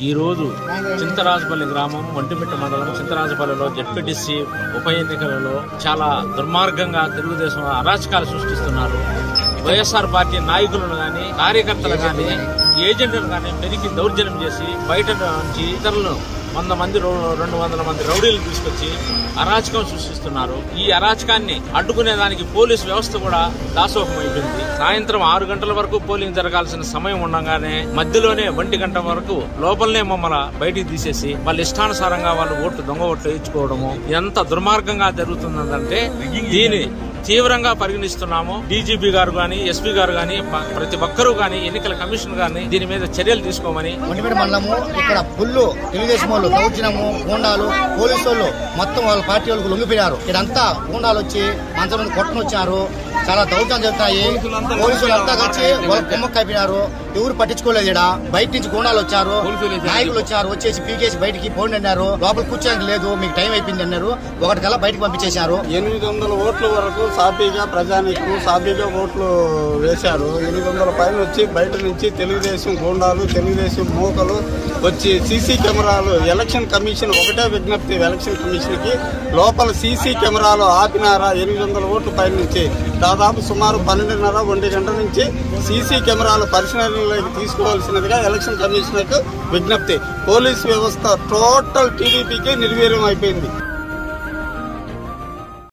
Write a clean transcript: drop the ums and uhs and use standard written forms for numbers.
ఈ రోజు చింతరాజపల్లి గ్రామం వంటిమిట్ట మండలం చింతరాజపల్లిలో జెడ్పీటీసీ ఉప ఎన్నికలలో చాలా దుర్మార్గంగా తెలుగుదేశం అరాచకాలు సృష్టిస్తున్నారు. వైఎస్ఆర్ పార్టీ నాయకులను గాని కార్యకర్తలు గాని ఏజెంట్లను గాని పెరిగి దౌర్జన్యం చేసి బయట నుంచి ఇతరులను 100 మంది 200 మంది రౌడీలు తీసుకొచ్చి అరాచకం సృష్టిస్తున్నారు. ఈ అరాచకాన్ని అడ్డుకునేదానికి పోలీసు వ్యవస్థ కూడా దాసోహమైపోయింది. సాయంత్రం 6 గంటల వరకు పోలింగ్ జరగాల్సిన సమయం ఉండగానే మధ్యలోనే 1 గంట వరకు లోపలనే మమ్మల్ని బయటికి తీసేసి వాళ్ళ ఇష్టానుసారంగా వాళ్ళు దొంగ ఓట్లు వేయించుకోవడము ఎంత దుర్మార్గంగా జరుగుతుందంటే దీని తీవ్రంగా పరిగణిస్తున్నాము. డీజీపీ గారు గాని ఎస్పీ గారు గాని ప్రతి ఒక్కరూ గాని ఎన్నికల కమిషన్ గాని దీని మీద చర్యలు తీసుకోమని. వంటిమిట్ట మండలము ఇక్కడ ఫుల్లు తెలుగుదేశం వాళ్ళు దౌర్జన్యము గూండాలు పోలీసు వాళ్ళు మొత్తం వాళ్ళ పార్టీ వాళ్ళకు లొంగిపోయారు. ఇక్కడంతా గూండాలు వచ్చి మంచం కొట్టను వచ్చారు. చాలా దౌర్జన్యం జరుగుతాయి. పోలీసులు అంతా కలిసి వాళ్ళ కుమ్మక్క అయిపోయినారు. ఎవరు పట్టించుకోలేదు. ఇక్కడ బయట నుంచి గూండాలు వచ్చారు, నాయకులు వచ్చారు, వచ్చేసి పీకేసి బయటికి పోండి అన్నారు. లోపల కూర్చోడానికి లేదు, మీకు టైం అయిపోయింది అన్నారు. 1 కల్లా బయటకు పంపించేశారు. 800 ఓట్ల వరకు సాఫీగా ప్రజానికి సాఫీగా ఓట్లు వేశారు. 800 పైన వచ్చి బయట నుంచి తెలుగుదేశం గూండాలు తెలుగుదేశం మూకలు వచ్చి సీసీ కెమెరాలు ఎలక్షన్ కమిషన్ ఒకటే విజ్ఞప్తి ఎలక్షన్ కమిషన్ కి లోపల సీసీ కెమెరాలు ఆపినారా. 800 ఓట్ల పైన నుంచి దాదాపు సుమారు 12:30 1 గంట నుంచి సీసీ కెమెరాలు పరిశీలనలోకి తీసుకోవాల్సినదిగా ఎలక్షన్ కమిషనర్ కు విజ్ఞప్తి. పోలీస్ వ్యవస్థ టోటల్ టీడీపీకి నిర్వీర్యం అయిపోయింది.